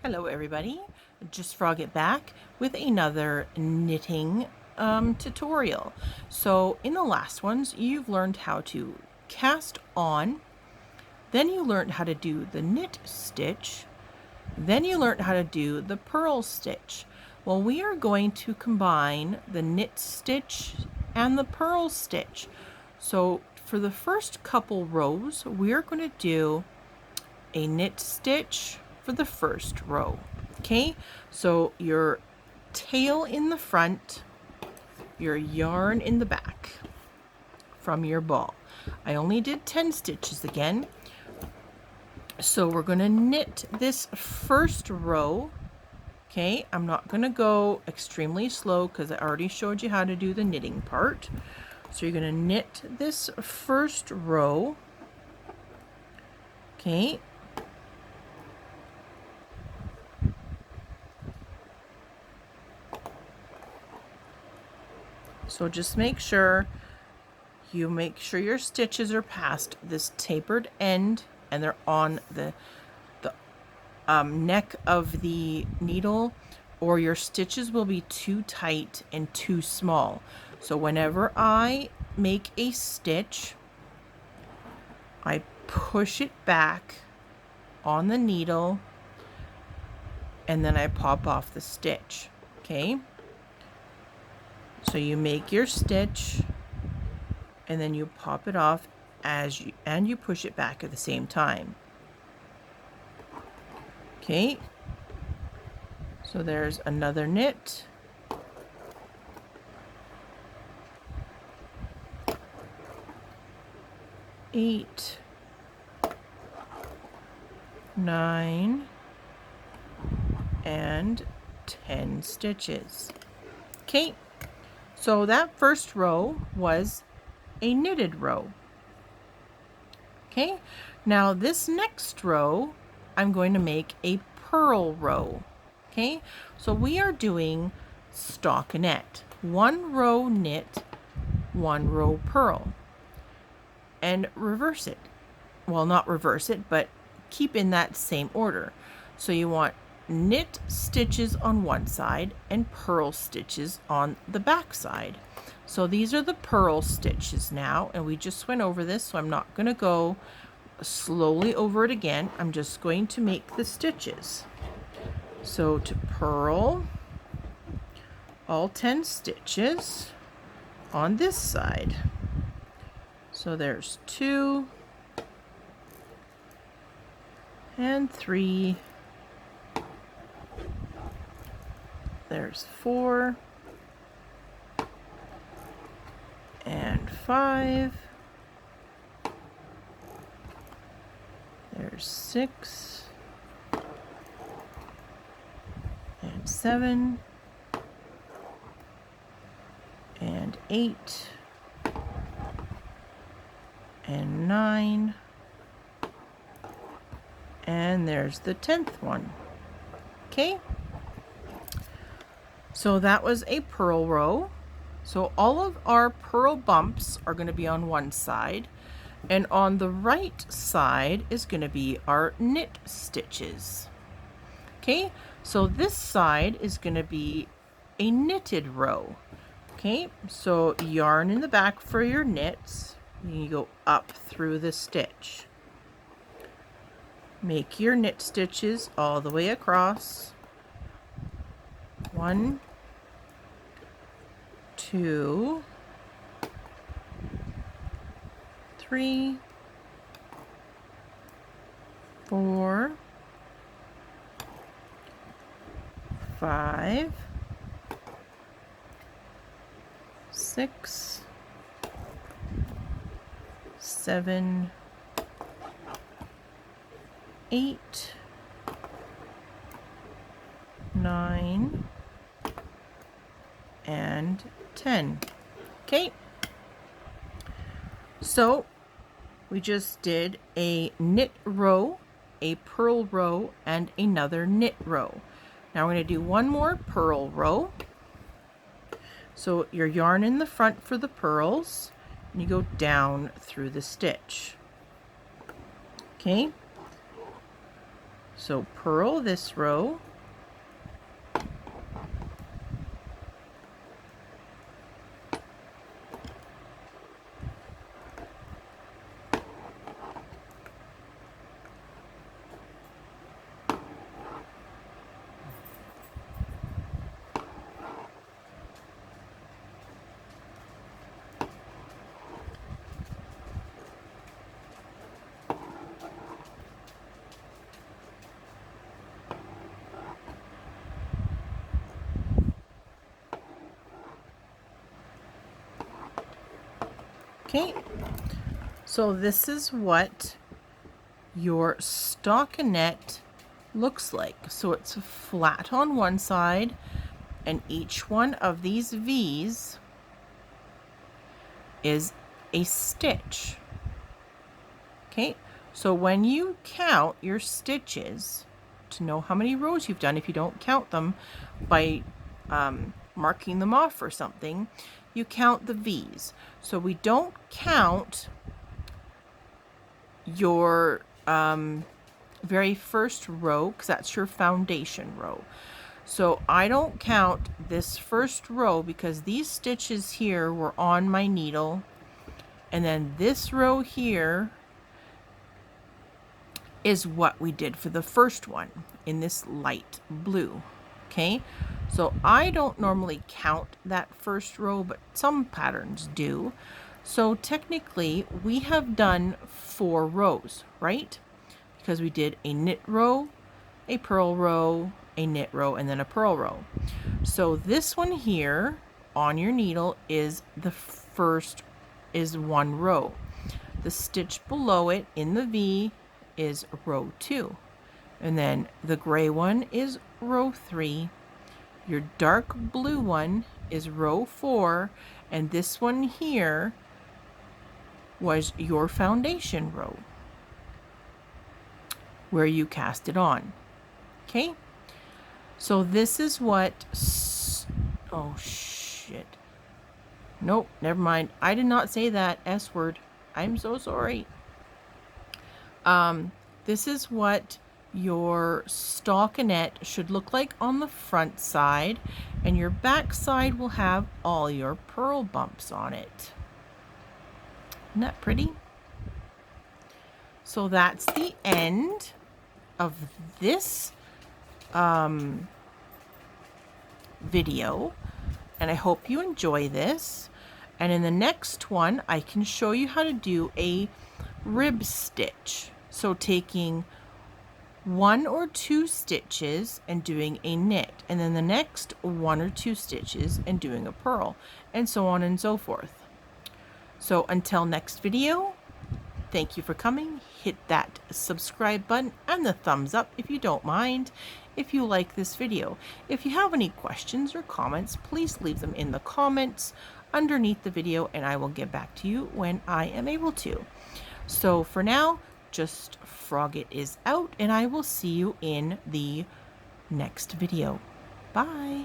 Hello everybody, just Frog It back with another knitting tutorial. So in the last ones you've learned how to cast on, then you learned how to do the knit stitch, then you learned how to do the purl stitch. Well, we are going to combine the knit stitch and the purl stitch. So for the first couple rows we're going to do a knit stitch for the first row. Okay, so your tail in the front, your yarn in the back from your ball. I only did 10 stitches again. So we're going to knit this first row. Okay, I'm not going to go extremely slow because I already showed you how to do the knitting part. So you're going to knit this first row. Okay. So just make sure your stitches are past this tapered end and they're on the neck of the needle, or your stitches will be too tight and too small. So whenever I make a stitch, I push it back on the needle and then I pop off the stitch. Okay? So you make your stitch and then you pop it off and you push it back at the same time. Okay, so there's another knit. Eight, 9, and 10 stitches. Okay, so that first row was a knitted row. Okay, now this next row I'm going to make a purl row. Okay, so we are doing stockinette, 1 row knit, 1 row purl, and reverse it. Well, not reverse it, but keep in that same order. So you want knit stitches on one side and purl stitches on the back side. So these are the purl stitches now, and we just went over this, so I'm not going to go slowly over it again. I'm just going to make the stitches. So to purl all 10 stitches on this side. So there's 2 and 3. There's 4 and 5. There's 6 and 7 and 8 and 9, and there's the 10th one. Okay, so that was a purl row. So all of our purl bumps are going to be on one side, and on the right side is going to be our knit stitches. Okay, so this side is going to be a knitted row. Okay, so yarn in the back for your knits. You go up through the stitch. Make your knit stitches all the way across. 1, 2, 3, 4, 5, 6, 7, 8, 9, and 10. Okay, so we just did a knit row, a purl row, and another knit row. Now we're going to do one more purl row. So your yarn in the front for the purls, and you go down through the stitch. Okay, So purl this row. Okay, so this is what your stockinette looks like. So it's flat on one side, and each one of these V's is a stitch. Okay, so when you count your stitches to know how many rows you've done, if you don't count them by marking them off or something, you count the V's. So we don't count your very first row because that's your foundation row. So I don't count this first row because these stitches here were on my needle, and then this row here is what we did for the first one in this light blue. Okay, so I don't normally count that first row, but some patterns do. So technically we have done 4 rows, right? Because we did a knit row, a purl row, a knit row, and then a purl row. So this one here on your needle is one row. The stitch below it in the V is row 2. And then the gray one is row 3. Your dark blue one is row 4. And this one here was your foundation row where you cast it on. Okay? So this is what... oh, shit. Nope, never mind. I did not say that S word. I'm so sorry. This is what your stockinette should look like on the front side, and your back side will have all your purl bumps on it. Isn't that pretty? So that's the end of this video, and I hope you enjoy this. And in the next one, I can show you how to do a rib stitch. So taking 1 or 2 stitches and doing a knit, and then the next 1 or 2 stitches and doing a purl, and so on and so forth. So until next video, thank you for coming. Hit that subscribe button and the thumbs up if you don't mind, if you like this video. If you have any questions or comments, please leave them in the comments underneath the video, and I will get back to you when I am able to. So for now, just frog it is out, and I will see you in the next video. Bye.